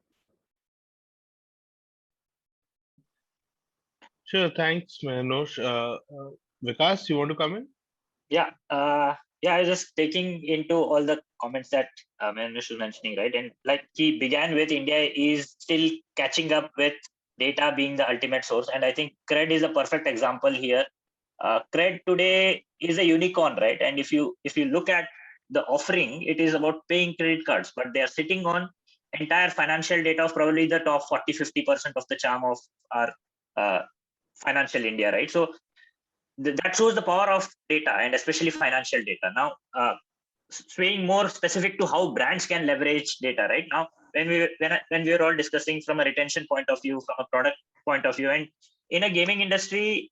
Sure, thanks, Mehernosh. Vikas, you want to come in? Yeah, yeah, I was just taking into all the comments that Manish was mentioning, right? And like he began with, India is still catching up with data being the ultimate source. And I think CRED is a perfect example here. CRED today is a unicorn, right? And if you look at the offering, it is about paying credit cards, but they are sitting on entire financial data of probably the top 40-50% of the charm of our uh, financial India, right? So that shows the power of data, and especially financial data. Now, swaying more specific to how brands can leverage data, right? Now, when we were all discussing from a retention point of view, from a product point of view, and in a gaming industry,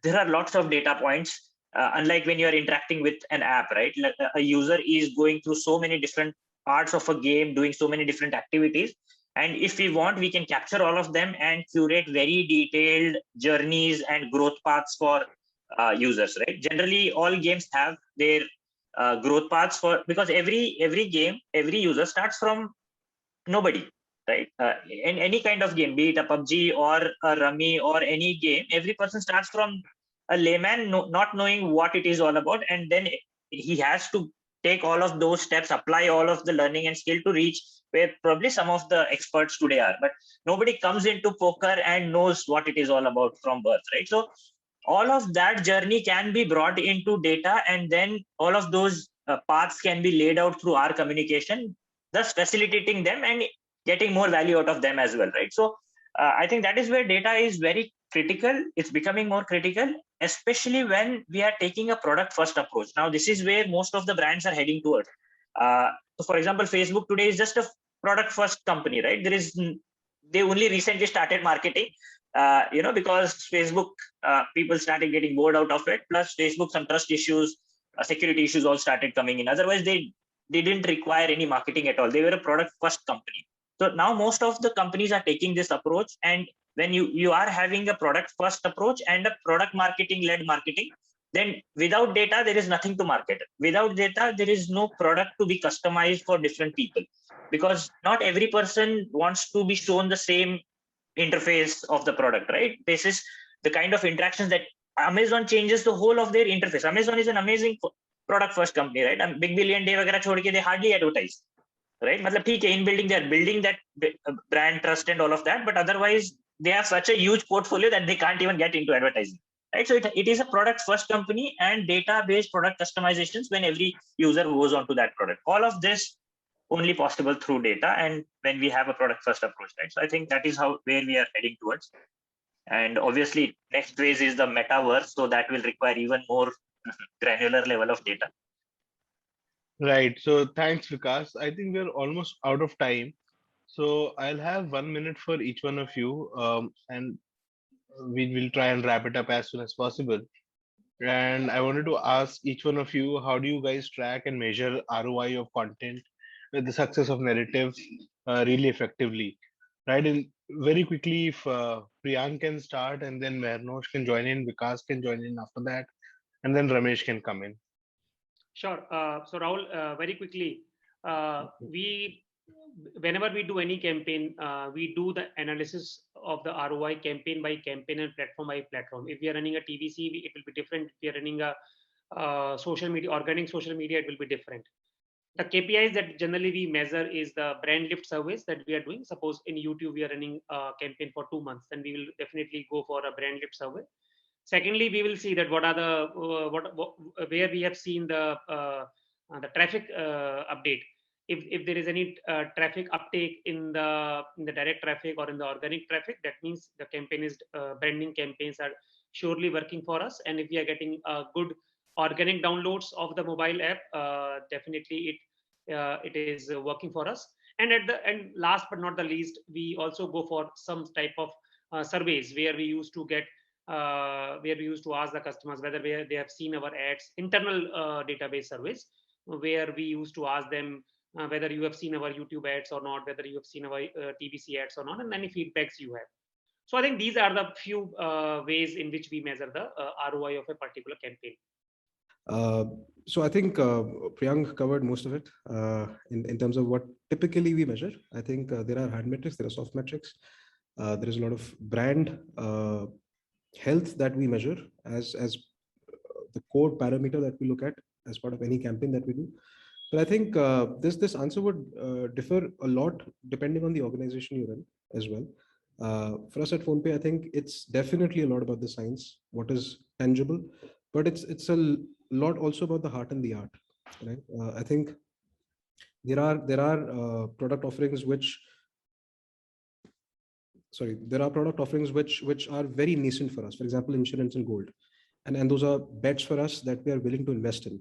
there are lots of data points. Unlike when you are interacting with an app, right? Like a user is going through so many different parts of a game, doing so many different activities. And if we want, we can capture all of them and curate very detailed journeys and growth paths for users, right? Generally, all games have their growth paths for, because every game, every user starts from nobody, right? In any kind of game, be it a PUBG or a Rummy or any game, every person starts from a layman, not knowing what it is all about, and then he has to take all of those steps, apply all of the learning and skill to reach where probably some of the experts today are. But nobody comes into poker and knows what it is all about from birth, right? So all of that journey can be brought into data, and then all of those paths can be laid out through our communication, thus facilitating them and getting more value out of them as well, right? So I think that is where data is very critical. It's becoming more critical, especially when we are taking a product first approach. Now, this is where most of the brands are heading towards. So for example, Facebook today is just a product first company, right? They only recently started marketing, because Facebook, people started getting bored out of it. Plus Facebook, some trust issues, security issues all started coming in. Otherwise, they didn't require any marketing at all. They were a product first company. So now most of the companies are taking this approach. And when you are having a product first approach and a product marketing led marketing, then without data, there is nothing to market. Without data, there is no product to be customized for different people, because not every person wants to be shown the same interface of the product, right? This is the kind of interactions that Amazon changes the whole of their interface. Amazon is an amazing product first company, right? And Big Billion Day वगैरह छोड़ के they hardly advertise, right? मतलब ठीक है, in building they are building that brand trust and all of that, but otherwise they have such a huge portfolio that they can't even get into advertising, right? So it is a product first company and data-based product customizations when every user goes onto that product. All of this only possible through data, and when we have a product first approach, right? So I think that is how where we are heading towards. And obviously next phase is the metaverse, so that will require even more granular level of data. Right. So thanks, Vikas. I think we're almost out of time. So I'll have 1 minute for each one of you, and we will try and wrap it up as soon as possible. And I wanted to ask each one of you, how do you guys track and measure ROI of content with the success of narrative really effectively? Right. And very quickly, if Priyank can start, and then Mernosh can join in, Vikas can join in after that, and then Ramesh can come in. Sure. So Rahul, very quickly, whenever we do any campaign, we do the analysis of the ROI campaign by campaign and platform by platform. If we are running a TVC, it will be different. If we are running a social media, organic social media, it will be different. The KPIs that generally we measure is the brand lift surveys that we are doing. Suppose in YouTube we are running a campaign for 2 months, then we will definitely go for a brand lift survey. Secondly, we will see that what are the where we have seen the traffic update. If there is any traffic uptake in the direct traffic or in the organic traffic, that means the campaign is branding campaigns are surely working for us. And if we are getting good organic downloads of the mobile app, definitely it is working for us. And last but not the least, we also go for some type of surveys where we used to get where we used to ask the customers whether they have seen our ads, internal database surveys, where we used to ask them whether you have seen our YouTube ads or not, whether you have seen our TVC ads or not, and any feedbacks you have. So I think these are the few ways in which we measure the ROI of a particular campaign. So I think Priyank covered most of it in terms of what typically we measure. I think there are hard metrics, there are soft metrics. There is a lot of brand health that we measure as the core parameter that we look at as part of any campaign that we do. But I think this answer would differ a lot depending on the organization you're in as well. For us at PhonePe, I think it's definitely a lot about the science, what is tangible, but it's a lot also about the heart and the art, right? I think there are product offerings which there are product offerings which are very nascent for us. For example, insurance and gold, and those are bets for us that we are willing to invest in.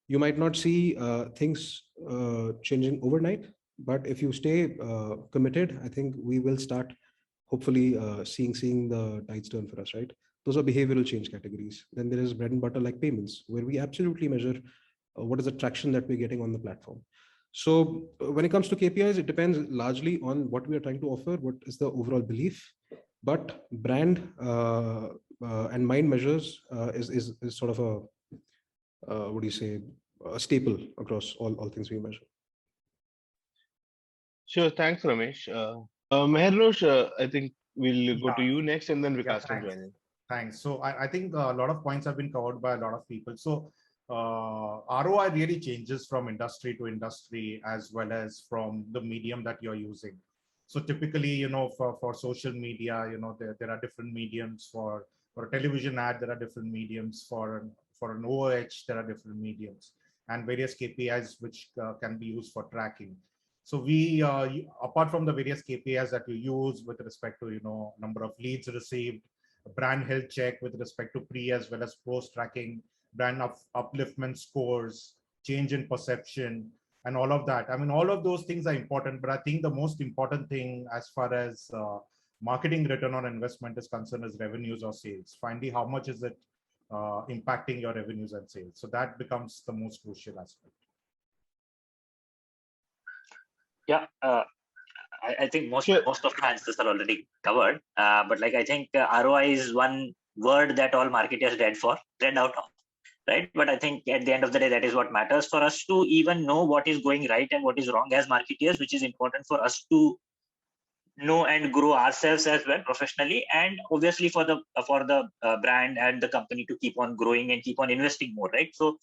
You might not see things changing overnight, but if you stay committed, I think we will start hopefully seeing the tides turn for us, right? Those are behavioral change categories. Then there is bread and butter like payments, where we absolutely measure what is the traction that we're getting on the platform. So when it comes to KPIs, it depends largely on what we are trying to offer, what is the overall belief, but brand and mind measures is sort of a what do you say, a staple across all things we measure. Sure, thanks, Ramesh. Meherrosh, I think we'll go to you next, and then Vikas can join in. Thanks. So I think a lot of points have been covered by a lot of people. So ROI really changes from industry to industry as well as from the medium that you're using. So typically, you know, for social media, you know, there are different mediums. For a television ad, there are different mediums. For an OOH, there are different mediums and various KPIs which can be used for tracking. So we, apart from the various KPIs that you use with respect to, you know, number of leads received, brand health check with respect to pre as well as post tracking, brand upliftment scores, change in perception, and all of that. I mean, all of those things are important, but I think the most important thing as far as marketing return on investment is concerned is revenues or sales. Finally, how much is it impacting your revenues and sales? So that becomes the most crucial aspect. Yeah, I think most of my answers are already covered. But like I think ROI is one word that all marketers dread out of, right? But I think at the end of the day, that is what matters for us to even know what is going right and what is wrong as marketers, which is important for us to know and grow ourselves as well professionally, and obviously for the brand and the company to keep on growing and keep on investing more, right? So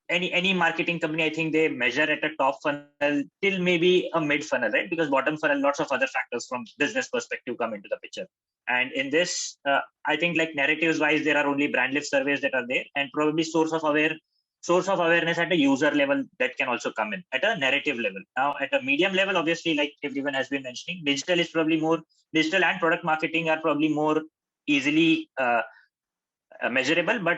any marketing company, I think they measure at a top funnel till maybe a mid funnel, right? Because bottom funnel, lots of other factors from business perspective come into the picture. And in this, I think like narratives wise, there are only brand lift surveys that are there, and probably source of awareness at a user level that can also come in at a narrative level. Now at a medium level, obviously, like everyone has been mentioning, digital and product marketing are probably more easily measurable, but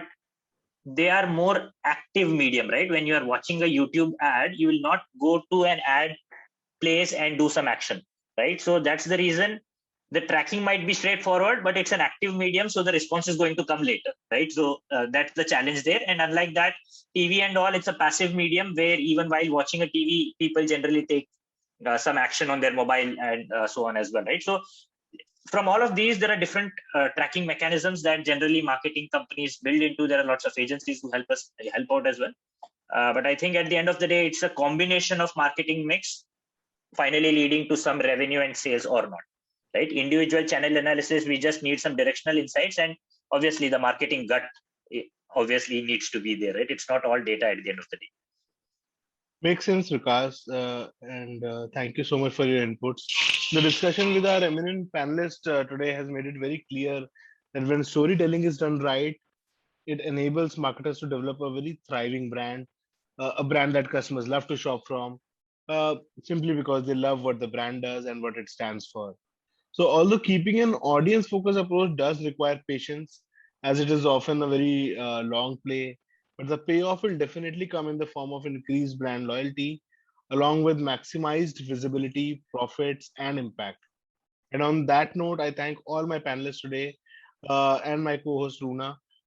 they are more active medium, right? When you are watching a YouTube ad, you will not go to an ad place and do some action, right? So that's the reason the tracking might be straightforward, but it's an active medium, so the response is going to come later, right? So that's the challenge there. And unlike that, TV and all, it's a passive medium where even while watching a TV, people generally take some action on their mobile and so on as well, right? So from all of these, there are different tracking mechanisms that generally marketing companies build into. There are lots of agencies who help out as well. But I think at the end of the day, it's a combination of marketing mix, finally leading to some revenue and sales or not, right? Individual channel analysis, we just need some directional insights, and obviously the marketing gut obviously needs to be there, right? It's not all data at the end of the day. Makes sense, Vikas, and thank you so much for your inputs. The discussion with our eminent panelist today has made it very clear that when storytelling is done right, it enables marketers to develop a very thriving brand, a brand that customers love to shop from, simply because they love what the brand does and what it stands for. So, although keeping an audience focused approach does require patience, as it is often a very long play, but the payoff will definitely come in the form of increased brand loyalty, along with maximized visibility, profits, and impact. And on that note, I thank all my panelists today and my co host Runa